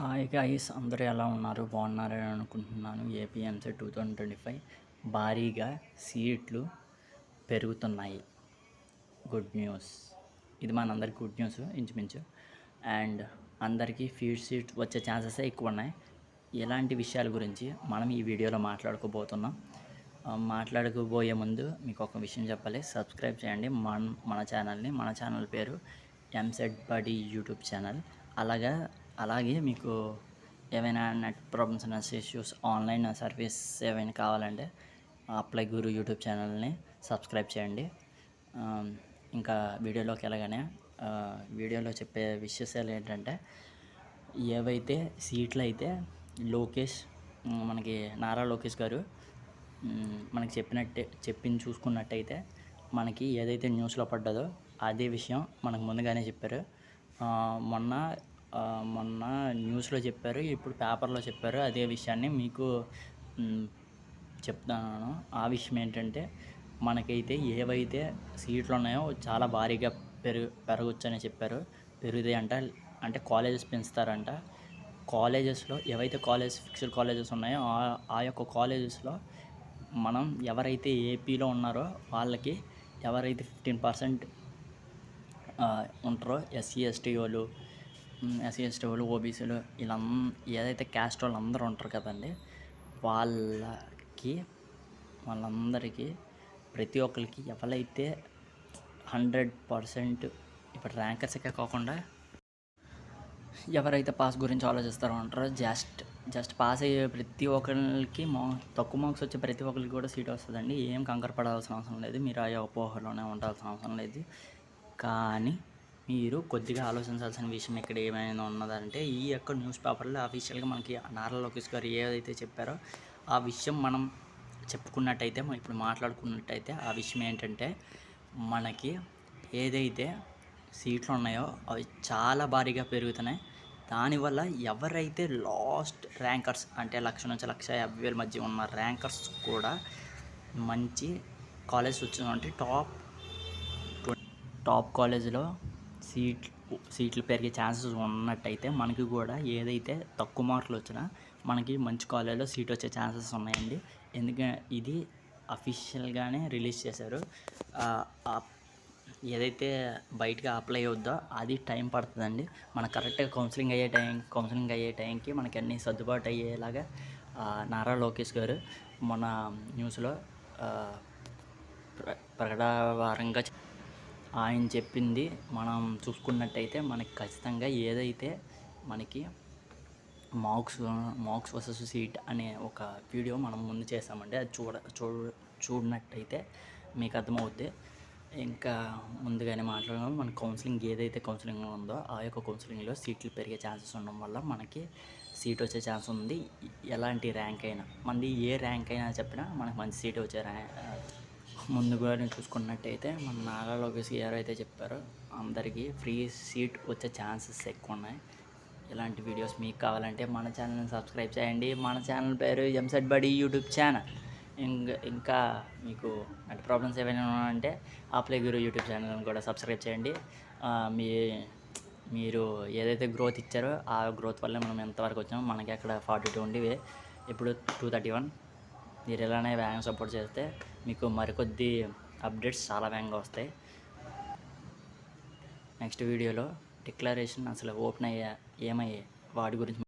Hi guys, అందరూ ఎలా ఉన్నారు? బాగున్నారని అనుకుంటున్నాను. ఏపీఎంసీ 2025 భారీగా సీట్లు పెరుగుతున్నాయి. Good news. ఇది మనందరికి గుడ్ న్యూస్ ఇంచుమించు. అండ్ అందరికీ ఫీడ్ సీట్ వచ్చే ఛాన్సెస్ ఎక్కువ ఉన్నాయి. ఎలాంటి విషయాల గురించి మనం ఈ వీడియోలో మాట్లాడుకోబోతున్నాం. మాట్లాడుకోబోయే ముందు మీకు ఒక విషయం చెప్పాలి. సబ్స్క్రైబ్ చేయండి మన ఛానల్ని. మన ఛానల్ పేరు ఎంసెట్ బడి యూట్యూబ్ ఛానల్. అలాగే మీకు ఏమైనా net problems, net issues, online service ఏమైనా కావాలంటే అప్లై గురు యూట్యూబ్ ఛానల్ని సబ్స్క్రైబ్ చేయండి. ఇంకా వీడియోలోకి వెళ్ళగానే వీడియోలో చెప్పే విషయాలు ఏంటంటే, ఏవైతే సీట్లు అయితే మనకి నారా లోకేష్ గారు మనకి చెప్పింది చూసుకున్నట్టయితే, మనకి ఏదైతే న్యూస్లో పడ్డదో అదే విషయం మనకు ముందుగానే చెప్పారు. మొన్న న్యూస్లో చెప్పారు, ఇప్పుడు పేపర్లో చెప్పారు. అదే విషయాన్ని మీకు చెప్తున్నాను. ఆ విషయం ఏంటంటే, మనకైతే ఏవైతే సీట్లు ఉన్నాయో చాలా భారీగా పెరగొచ్చని చెప్పారు. పెరుగుతాయి అంటే కాలేజెస్ పెంచుతారంట. కాలేజెస్లో ఏవైతే ఫిక్స్డ్ కాలేజెస్ ఉన్నాయో ఆ యొక్క కాలేజెస్లో మనం ఎవరైతే ఏపీలో ఉన్నారో వాళ్ళకి ఎవరైతే 15% ఉంటారో ఎస్సీ ఎస్టీ వాళ్ళు, ఓబీసీలు, ఇలా ఏదైతే క్యాస్ట్ వాళ్ళు అందరూ ఉంటారు కదండి, వాళ్ళందరికీ ప్రతి ఒక్కరికి ఎవరైతే 100% ఇప్పుడు ర్యాంకర్స్కే కాకుండా ఎవరైతే పాస్ గురించి ఆలోచిస్తారో ఉంటారో, జస్ట్ పాస్ అయ్యే ప్రతి ఒక్కరికి తక్కువ మార్క్స్ వచ్చే ప్రతి ఒక్కరికి కూడా సీట్ వస్తుందండి. ఏం కంగారు పడాల్సిన అవసరం లేదు. మీరు ఆ అపోహలోనే ఉండాల్సిన అవసరం లేదు. కానీ మీరు కొద్దిగా ఆలోచించాల్సిన విషయం ఇక్కడ ఏమైనా ఉన్నదంటే, ఈ యొక్క న్యూస్ పేపర్లో అఫీషియల్గా మనకి నారా లోకేష్ గారు ఏదైతే చెప్పారో ఆ విషయం మనం చెప్పుకున్నట్టయితే, మనం ఇప్పుడు మాట్లాడుకున్నట్టయితే, ఆ విషయం ఏంటంటే, మనకి ఏదైతే సీట్లు ఉన్నాయో అవి చాలా భారీగా పెరుగుతున్నాయి. దానివల్ల ఎవరైతే లాస్ట్ ర్యాంకర్స్ అంటే 1,00,000 నుంచి 1,50,000 మధ్య ఉన్న ర్యాంకర్స్ కూడా మంచి కాలేజ్ వచ్చిందంటే టాప్ కాలేజీలో సీట్లు పెరిగే ఛాన్సెస్ ఉన్నట్టయితే, మనకి కూడా ఏదైతే తక్కువ మార్కులు వచ్చినా మనకి మంచి కాలేజీలో సీట్ వచ్చే ఛాన్సెస్ ఉన్నాయండి. ఎందుకంటే ఇది అఫీషియల్గానే రిలీజ్ చేశారు. ఏదైతే బయటగా అప్లై అవుద్దో అది టైం పడుతుందండి. మనకు కరెక్ట్గా కౌన్సిలింగ్ అయ్యే టైంకి మనకి అన్నీ సర్దుబాటు అయ్యేలాగా నారా లోకేష్ గారు మన న్యూస్లో ప్రకటవారంగా ఆయన చెప్పింది మనం చూసుకున్నట్టయితే, మనకి ఖచ్చితంగా ఏదైతే మనకి మార్క్స్ వర్సెస్ సీట్ అనే ఒక వీడియో మనం ముందు చేసామండి. అది చూడనట్టయితే మీకు అర్థమవుద్ది. ఇంకా ముందుగానే మాట్లాడడం, మన ఏదైతే కౌన్సిలింగ్ ఉందో ఆ యొక్క కౌన్సిలింగ్లో సీట్లు పెరిగే ఛాన్సెస్ ఉండడం వల్ల మనకి సీట్ వచ్చే ఛాన్స్ ఉంది. ఎలాంటి ర్యాంక్ అయినా, మనది ఏ ర్యాంక్ అయినా చెప్పినా మనకు మంచి సీట్ వచ్చే ముందుగా చూసుకున్నట్టయితే, మన నారా లోకేష్ ఎవరైతే చెప్పారో అందరికీ ఫ్రీ సీట్ వచ్చే ఛాన్సెస్ ఎక్కువ ఉన్నాయి. ఇలాంటి వీడియోస్ మీకు కావాలంటే మన ఛానల్ని సబ్స్క్రైబ్ చేయండి. మన ఛానల్ పేరు ఎంసెట్ బడి యూట్యూబ్ ఛానల్. ఇంకా మీకు నెట్ ప్రాబ్లమ్స్ ఏమైనా ఉన్నాయంటే అప్లై గురు యూట్యూబ్ ఛానల్ని కూడా సబ్స్క్రైబ్ చేయండి. మీరు ఏదైతే గ్రోత్ ఇచ్చారో ఆ గ్రోత్ వల్ల మనం ఎంతవరకు వచ్చామో, మనకి అక్కడ 42 ఉండేవి, ఇప్పుడు 231. మీరు ఇలానే వేగంగా సపోర్ట్ చేస్తే మీకు మరికొద్ది అప్డేట్స్ చాలా వేగంగా వస్తాయి. నెక్స్ట్ వీడియోలో డిక్లరేషన్ అసలు ఓపెన్ ఏమయ్యాయి వాటి గురించి